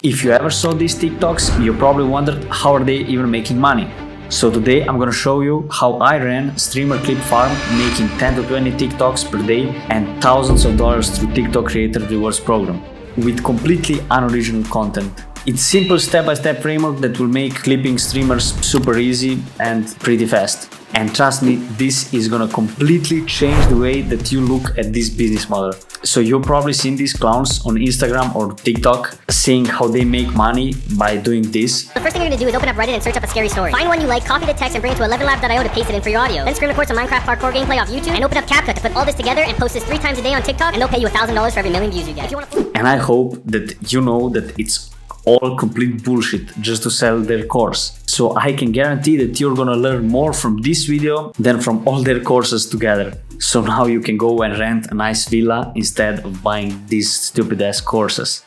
If you ever saw these TikToks, you probably wondered how are they even making money. So today I'm gonna show you how I ran streamer clip farm, making 10 to 20 TikToks per day and thousands of dollars through TikTok Creator Rewards program with completely unoriginal content. It's simple step-by-step framework that will make clipping streamers super easy and pretty fast. And trust me, this is gonna completely change the way that you look at this business model. So you've probably seen these clowns on Instagram or TikTok saying how they make money by doing this. The first thing you're gonna do is open up Reddit and search up a scary story. Find one you like, copy the text and bring it to 11lab.io to paste it in for your audio. Then screen record some Minecraft parkour gameplay off YouTube and open up CapCut to put all this together and post this 3 times a day on TikTok, and they'll pay you $1,000 for every million views you get. If you wanna... And I hope that you know that it's all complete bullshit just to sell their course. So I can guarantee that you're gonna learn more from this video than from all their courses together. So now you can go and rent a nice villa instead of buying these stupid ass courses.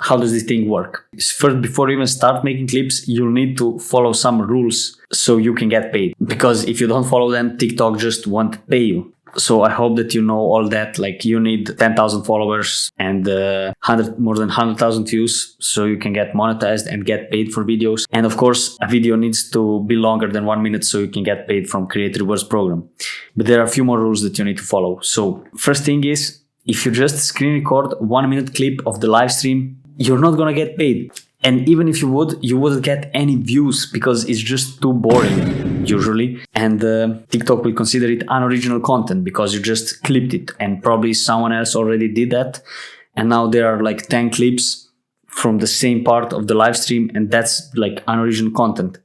How does this thing work? First, before you even start making clips, you'll need to follow some rules so you can get paid. Because if you don't follow them, TikTok just won't pay you. So I hope that you know all that, like you need 10,000 followers and more than 100,000 views so you can get monetized and get paid for videos. And of course, a video needs to be longer than 1 minute so you can get paid from Creator Rewards program. But there are a few more rules that you need to follow. So first thing is, if you just screen record 1 minute clip of the live stream, you're not gonna get paid. And even if you wouldn't get any views because it's just too boring, usually. And TikTok will consider it unoriginal content because you just clipped it and probably someone else already did that. And now there are like 10 clips from the same part of the live stream and that's like unoriginal content.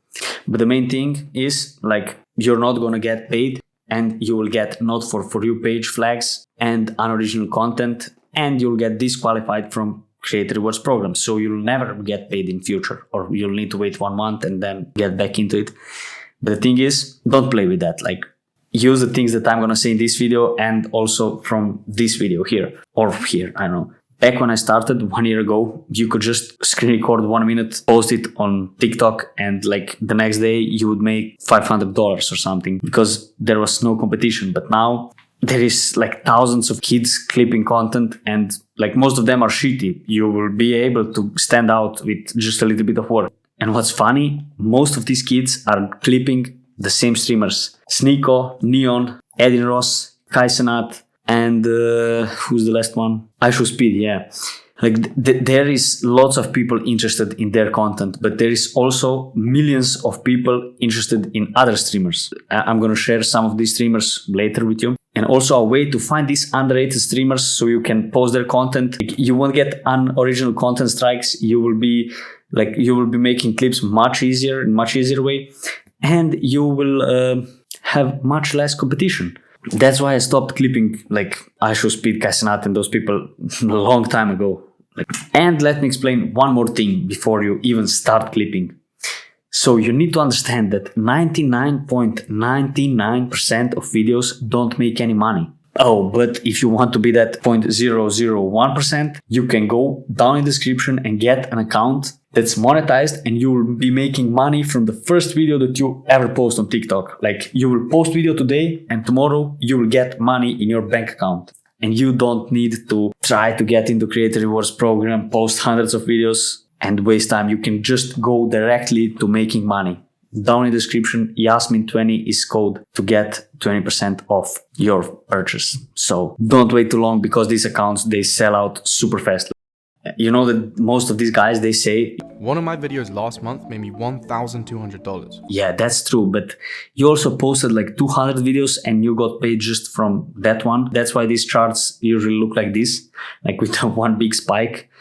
But the main thing is like you're not gonna get paid and you will get not for you page flags and unoriginal content and you'll get disqualified from Creator Rewards program, so you'll never get paid in future, or you'll need to wait 1 month and then get back into it. But the thing is, don't play with that. Like, use the things that I'm gonna say in this video and also from this video here or here. I don't know. Back when I started 1 year ago, you could just screen record 1 minute, post it on TikTok, and like the next day you would make $500 or something because there was no competition. But now there is like thousands of kids clipping content and like most of them are shitty. You will be able to stand out with just a little bit of work. And what's funny, most of these kids are clipping the same streamers. Sneeko, Neon, Edin Ross, Kaisenat, and who's the last one? iShowSpeed, yeah. Like there is lots of people interested in their content, but there is also millions of people interested in other streamers. I'm gonna share some of these streamers later with you. And also a way to find these underrated streamers so you can post their content. You won't get unoriginal content strikes. You will be making clips much easier way, and you will have much less competition. That's why I stopped clipping like iShowSpeed, Kaisenat and those people a long time ago. And let me explain one more thing before you even start clipping. So you need to understand that 99.99% of videos don't make any money. Oh, but if you want to be that 0.001%, you can go down in the description and get an account that's monetized and you will be making money from the first video that you ever post on TikTok. Like you will post video today and tomorrow you will get money in your bank account. And you don't need to try to get into Creator Rewards program, post hundreds of videos and waste time. You can just go directly to making money. Down in the description, Yasmin20 is code to get 20% off your purchase. So don't wait too long because these accounts, they sell out super fast. You know that most of these guys, they say, one of my videos last month made me $1,200. Yeah, that's true. But you also posted like 200 videos and you got paid just from that one. That's why these charts usually look like this, like with one big spike.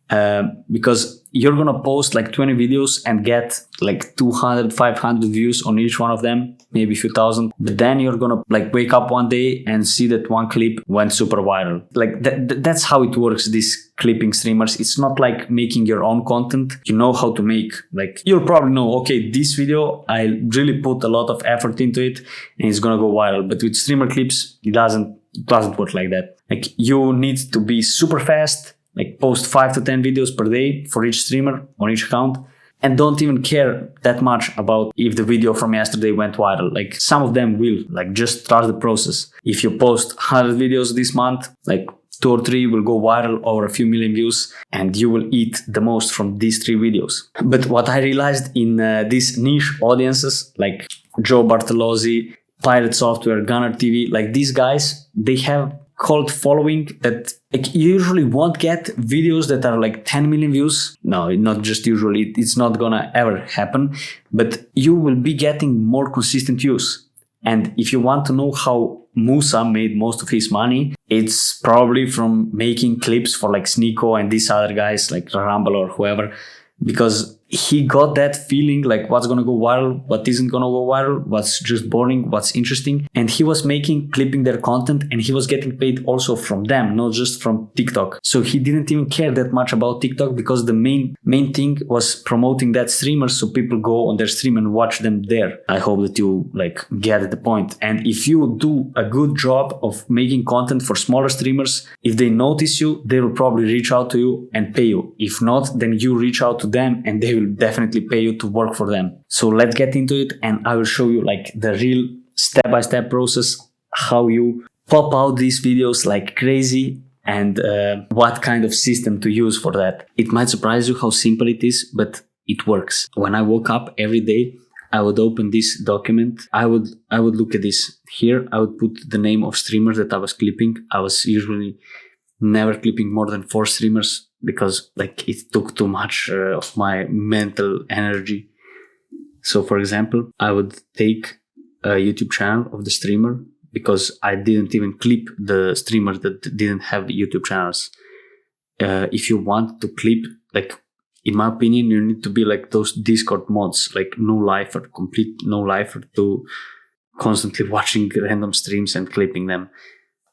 Because you're gonna post like 20 videos and get like 200, 500 views on each one of them, maybe a few thousand. But then you're gonna like wake up one day and see that one clip went super viral. Like that's how it works, these clipping streamers. It's not like making your own content. You know how to make, like you'll probably know, okay, this video, I really put a lot of effort into it and it's gonna go viral. But with streamer clips, it doesn't work like that. Like you need to be super fast, like post 5 to 10 videos per day for each streamer on each account, and don't even care that much about if the video from yesterday went viral. Like some of them will, like just trust the process. If you post 100 videos this month, like 2 or 3 will go viral over a few million views, and you will eat the most from these 3 videos. But what I realized in these niche audiences like Joe Bartolozzi, Pirate Software, Gunner TV, like these guys, they have cult following that like, you usually won't get videos that are like 10 million views. No, not just usually, it's not gonna ever happen, but you will be getting more consistent views. And if you want to know how Musa made most of his money, it's probably from making clips for like Sneeko and these other guys like Rumble or whoever, because he got that feeling like what's gonna go viral, what isn't gonna go viral, what's just boring, what's interesting. And he was clipping their content, and he was getting paid also from them, not just from TikTok. So he didn't even care that much about TikTok, because the main thing was promoting that streamer, so people go on their stream and watch them there. I hope that you like get the point. And if you do a good job of making content for smaller streamers, if they notice you, they will probably reach out to you and pay you. If not, then you reach out to them and they will definitely pay you to work for them. So let's get into it, and I will show you like the real step-by-step process, how you pop out these videos like crazy, and what kind of system to use for that. It might surprise you how simple it is, but it works. When I woke up every day, I would open this document. I would look at this. Here I would put the name of streamers that I was clipping. I was usually never clipping more than 4 streamers, because like it took too much of my mental energy. So for example, I would take a YouTube channel of the streamer, because I didn't even clip the streamers that didn't have YouTube channels. If you want to clip, like in my opinion, you need to be like those Discord mods, like no lifer, complete no lifer, to constantly watching random streams and clipping them.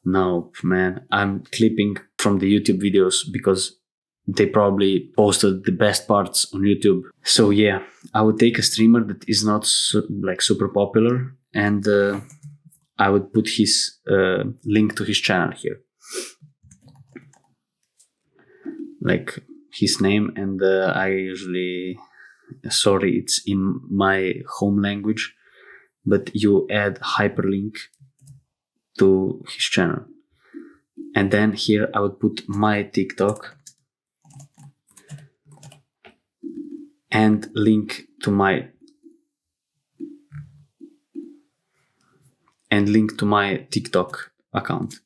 No, man, I'm clipping from the YouTube videos because they probably posted the best parts on YouTube. So yeah, I would take a streamer that is not like super popular, and I would put his link to his channel here, like his name, and I usually, sorry, it's in my home language, but you add hyperlink to his channel. And then here I would put my TikTok and link to my TikTok account.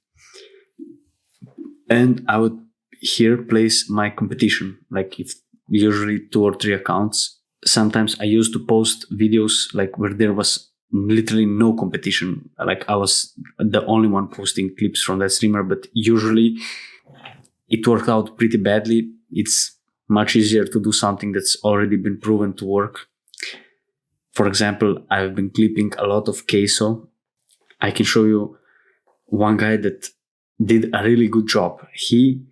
And I would here place my competition, like if usually 2 or 3 accounts. Sometimes I used to post videos like where there was literally no competition, like I was the only one posting clips from that streamer, but usually it worked out pretty badly. It's much easier to do something that's already been proven to work. For example, I've been clipping a lot of queso. I can show you one guy that did a really good job. He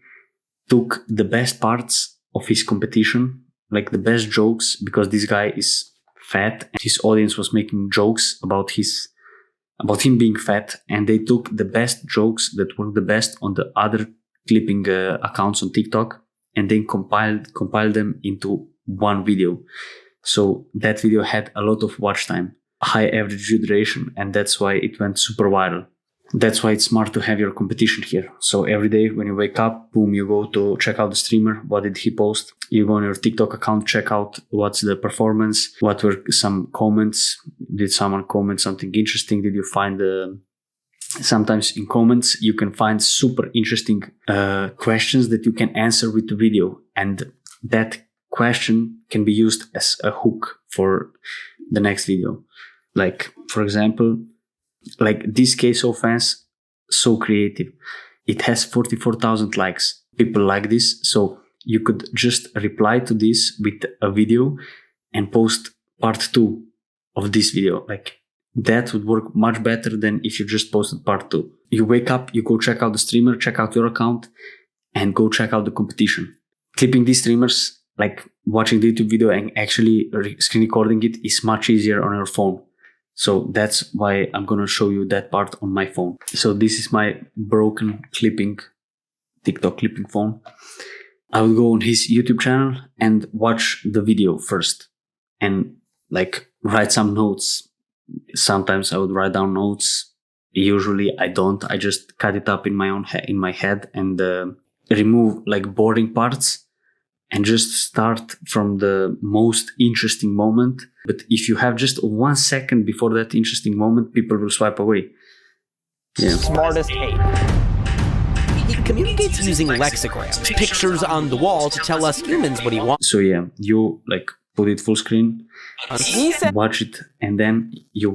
took the best parts of his competition, like the best jokes, because this guy is fat and his audience was making jokes about him being fat, and they took the best jokes that were the best on the other clipping accounts on TikTok, and then compiled them into one video. So that video had a lot of watch time, high average view duration, and that's why it went super viral. That's why it's smart to have your competition here. So every day when you wake up, boom, you go to check out the streamer. What did he post? You go on your TikTok account, check out what's the performance, what were some comments. Did someone comment something interesting? Did you find sometimes in comments you can find super interesting questions that you can answer with the video, and that question can be used as a hook for the next video. Like for example, like this queso fans, so creative. It has 44,000 likes. People like this, so you could just reply to this with a video and post part 2 of this video. Like that would work much better than if you just posted part 2. You wake up, you go check out the streamer, check out your account, and go check out the competition. Clipping these streamers, like watching the YouTube video and actually screen recording it, is much easier on your phone. So that's why I'm going to show you that part on my phone. So this is my broken TikTok clipping phone. I will go on his YouTube channel and watch the video first and like write some notes. Sometimes I would write down notes Usually I don't. I just cut it up in my own in my head and remove like boring parts and just start from the most interesting moment. But if you have just 1 second before that interesting moment, people will swipe away. Yeah. Smartest ape. He communicates using lexicograms, pictures on the wall to tell us humans what he wants. So yeah, you like put it full screen, watch it, and then you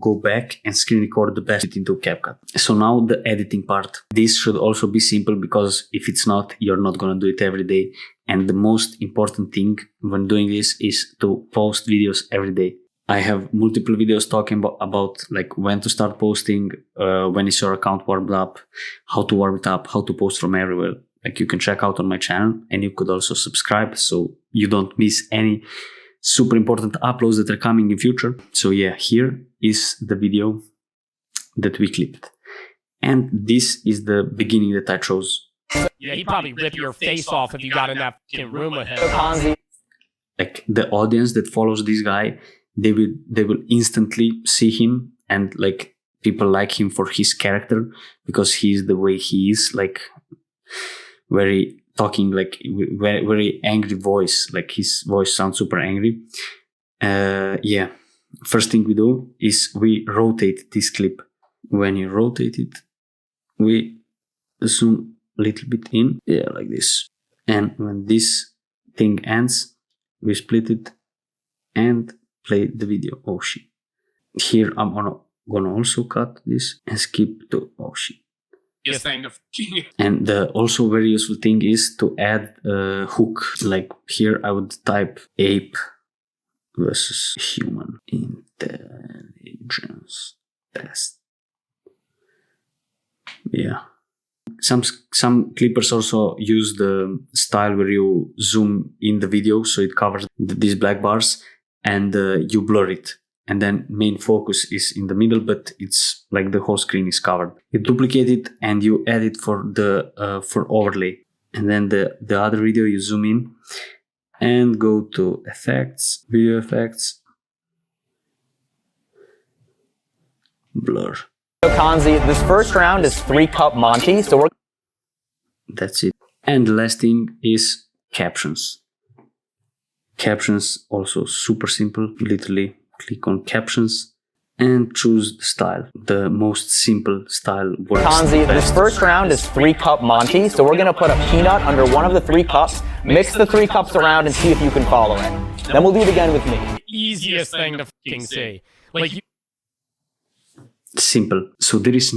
go back and screen record the best into CapCut. So now the editing part. This should also be simple, because if it's not, you're not gonna do it every day. And the most important thing when doing this is to post videos every day. I have multiple videos talking about like when to start posting, when is your account warmed up, how to warm it up, how to post from everywhere. Like you can check out on my channel, and you could also subscribe so you don't miss any super important uploads that are coming in future. So yeah, here is the video that we clipped. And this is the beginning that I chose. Yeah, he'd probably rip your face off if you got in that fucking room with him. Like the audience that follows this guy, they will instantly see him, and like people like him for his character, because he's the way he is, like very talking, like very, very angry voice, like his voice sounds super angry. Yeah, first thing we do is we rotate this clip. When you rotate it, we zoom a little bit in, yeah, like this. And when this thing ends, we split it and play the video. Oh shit. Here I'm gonna also cut this and skip to oh shit. Yes, kind of. And the also very useful thing is to add a hook. Like here I would type ape versus human intelligence test. Yeah. Some clippers also use the style where you zoom in the video so it covers these black bars, and you blur it. And then main focus is in the middle, but it's like the whole screen is covered. You duplicate it and you add it for the for overlay. And then the other video you zoom in and go to effects, video effects, blur. Kanzi, this first round is 3-cup Monty, so we're... That's it. And the last thing is captions. Captions also super simple. Literally click on captions and choose the style. The most simple style works. Kanzi, this first round is 3-cup Monty, so we're gonna put a peanut under one of the 3 cups, mix the 3 cups around and see if you can follow it. Then we'll do it again with me. Easiest thing to fucking say. Like, Simple. So there is